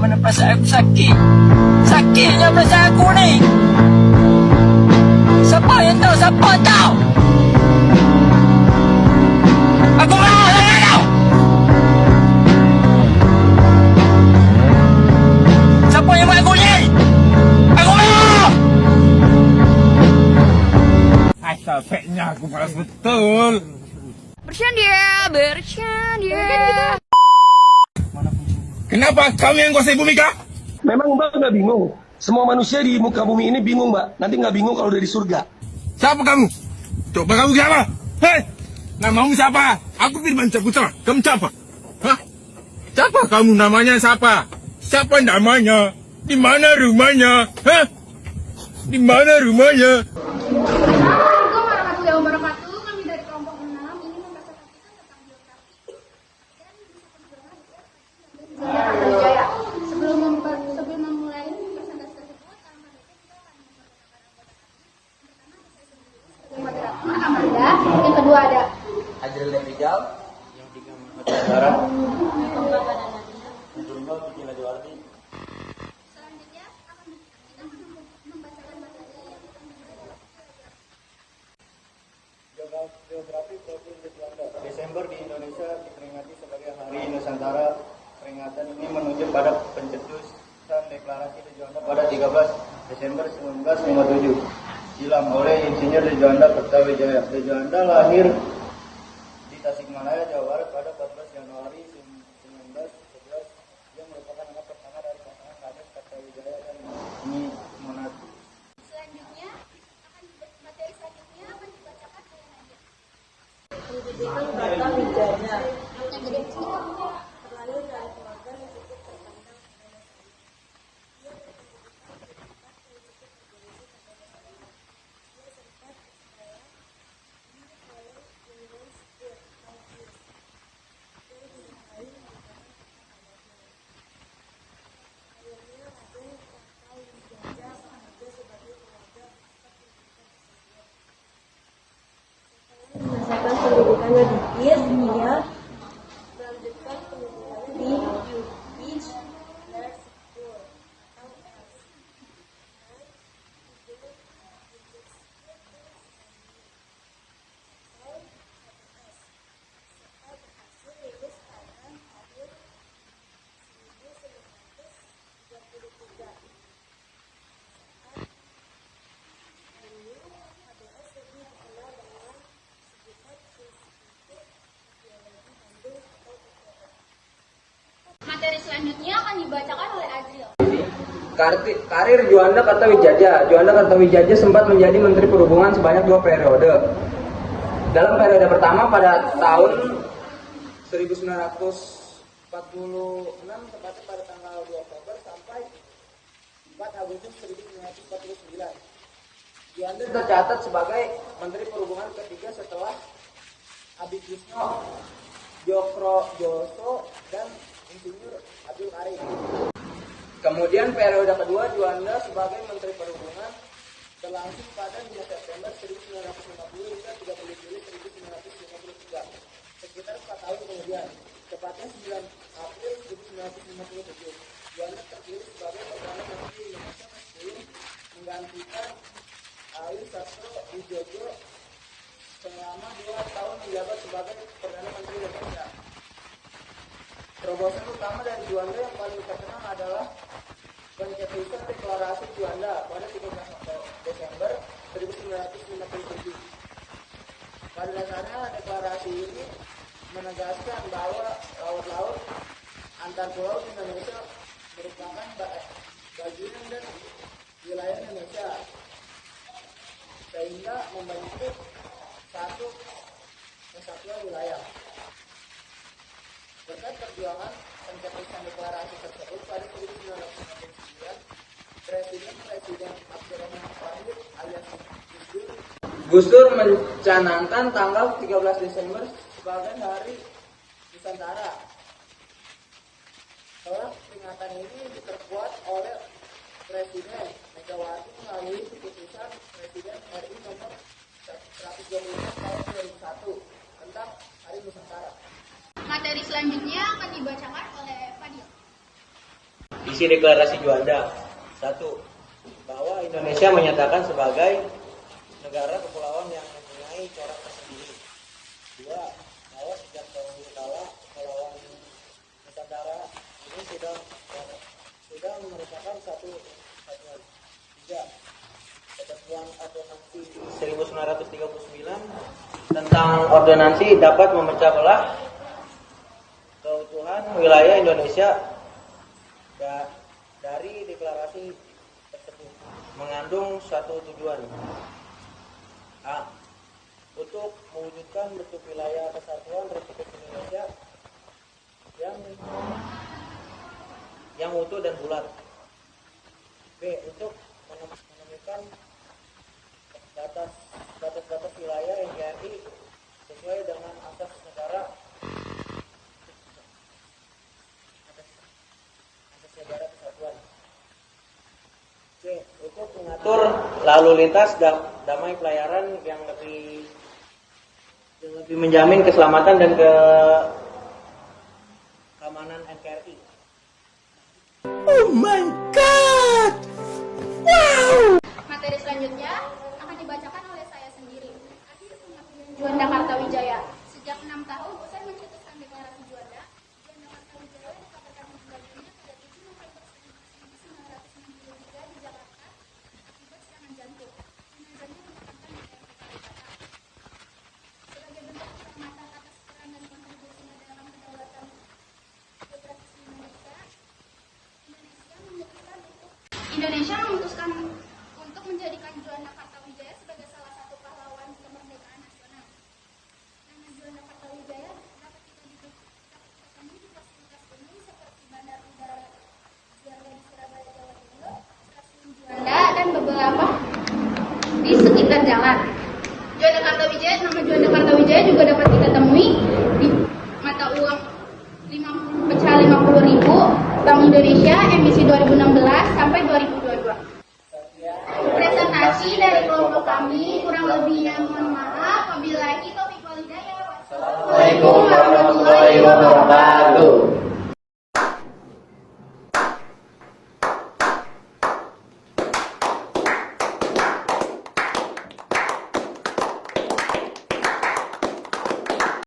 bagaimana perasaan aku sakit. Sakitnya perasaan aku ni. Siapa yang tahu? Siapa tahu? Aku marah dengan kau. Siapa yang buat aku ni? Aku marah. Astaghfirullahaladzim, aku malas betul. Bercanda. Kenapa kamu yang kuasai bumi kah? Memang Mbak nggak bingung? Semua manusia di muka bumi ini bingung, Mbak. Nanti nggak bingung kalau udah di surga. Siapa kamu? Coba kamu siapa? Hei, namamu siapa? Aku Firman Saputra. Kamu siapa? Hah? Siapa kamu? Namanya siapa? Siapa namanya? Di mana rumahnya? Hah? Di mana rumahnya? Assalamualaikum warahmatullahi wabarakatuh. Kami dari kelompok 6 ingin mempresentasikan tentang biografi dan bisa perjuangan Zona Wijaya. Sebelum memulai presentasi tersebut, Amanda kita akan memperkenalkan anggota kami. Pertama, saya sendiri sebagai moderator Amanda. Yang kedua ada Adil dan Rijal. Yang tiga Muhammad Sarah. Yang kelima Bukila Juwardi. selanjutnya kita membacakan materi yang akan diberikan. Biografi Provinsi Juanda. Desember di Indonesia diperingati sebagai Hari Nusantara. Peringatan ini menunjuk pada pencetusan Deklarasi de Juanda pada 13 Desember 1957 silam oleh Insinyur de Juanda Kertawijaya. De Juanda lahir di Tasikmalaya, Jawa Barat pada 14 Januari 1911. Dia merupakan anak pertama dari pasangan Kades Kertawijaya dan Nyi Monati. Selanjutnya materi selanjutnya akan dibacakan oleh Nadia. Pendidikan Bata Wijaya Yang kedua terlahir dari keluarga yang cukup terpandang pada masa itu. Dia berpendidikan berbakat yang cukup bergengsi pada masa itu. Dia sempat bersekolah di College University of Kansas dan dinilai merupakan ayahnya. Akhirnya Raden Kertawijaya bekerja sebagai tenaga pendidikan tersebut. Setelah menyelesaikan pendidikannya di IIS, dia melanjutkan pendidikannya di UPH Nurse School atau LS. Serta berhasil lulus pada tahun 1933. Dulu HBS lebih dikenal dengan sebutan Institut Biologi Bandung atau IBS. materi selanjutnya akan dibacakan oleh Azril. Karir Juanda Kertawijaya. Juanda Kertawijaya sempat menjadi Menteri Perhubungan sebanyak 2 periode. Dalam periode pertama pada tahun 1946, tepatnya pada tanggal 2 Oktober sampai 4 Agustus 1949. Juanda tercatat sebagai Menteri Perhubungan ketiga setelah Abikrisno Djokrojoso dan Insinyur Abdul Karim. Kemudian periode kedua Juanda sebagai Menteri Perhubungan berlangsung pada 5 September 1950 hingga 30 Juli 1953. Sekitar 4 tahun kemudian, tepatnya 9 April 1957, Juanda terpilih sebagai Perdana Menteri Indonesia sebelum menggantikan Ali Sastro Wijoyo selama 2 tahun menjabat sebagai Perdana Menteri Indonesia. Terobosan utama dari Juanda yang paling terkenal adalah pencetusan Deklarasi Juanda pada 13 Desember 1957. Pada dasarnya deklarasi ini menegaskan bahwa laut-laut antar pulau di Indonesia merupakan bagian dan wilayah Indonesia, sehingga membentuk satu kesatuan wilayah. Berkat perjuangan pencetusan deklarasi tersebut pada 1999, Presiden Abdurrahman Wahid alias Gus Dur mencanangkan tanggal 13 Desember sebagai Hari Nusantara. Setelah peringatan ini diperkuat oleh Presiden Megawati melalui keputusan Presiden RI nomor 125 tahun 2001 tentang Hari Nusantara. Materi selanjutnya akan dibacakan oleh Fadil. Isi deklarasi Juanda. 1. Bahwa Indonesia menyatakan sebagai negara kepulauan yang mempunyai corak tersendiri. 2. Bahwa sejak dahulu kala kepulauan Nusantara ini sudah merupakan satu satuan. 3. Ketentuan Ordonansi 1939 tentang ordonansi dapat memecah belah keutuhan wilayah Indonesia dari deklarasi tersebut mengandung satu tujuan. A. Untuk mewujudkan bentuk wilayah kesatuan Republik Indonesia yang utuh dan bulat. B. Untuk menemukan batas wilayah NKRI sesuai dengan asas negara kesatuan. C. Untuk mengatur lalu lintas damai pelayaran yang lebih menjamin keselamatan dan keamanan NKRI. Materi selanjutnya akan dibacakan oleh saya sendiri. Akhir Pengabdian Juanda Kartawijaya. Sejak 6 tahun usai mencetuskan deklarasi Juanda, Juanda Kartawijaya dikabarkan meninggal dunia pada 7 November 1963 di Jakarta akibat serangan jantung. Jenazahnya dimakamkan di daerah Kalibata. Sebagai bentuk penghormatan atas peran dan kontribusinya dalam kedaulatan geografis Indonesia memutuskan untuk menjadikan Juanda Kartawijaya sebagai salah satu pahlawan kemerdekaan nasional. Nama Juanda Kartawijaya dapat kita temui di fasilitas umum seperti Bandar Udara Juanda di Surabaya, Jawa Timur, Stasiun Juanda, dan beberapa di sekitar jalan. Nama Juanda Kartawijaya juga dapat kita temui di mata uang pecahan 50.000 Bank Indonesia emisi 2016 sampai 2022. Presentasi dari kelompok kami, kurang lebihnya mohon maaf. Wabillahi taufiq wal hidayah. Wassalamualaikum warahmatullahi wabarakatuh.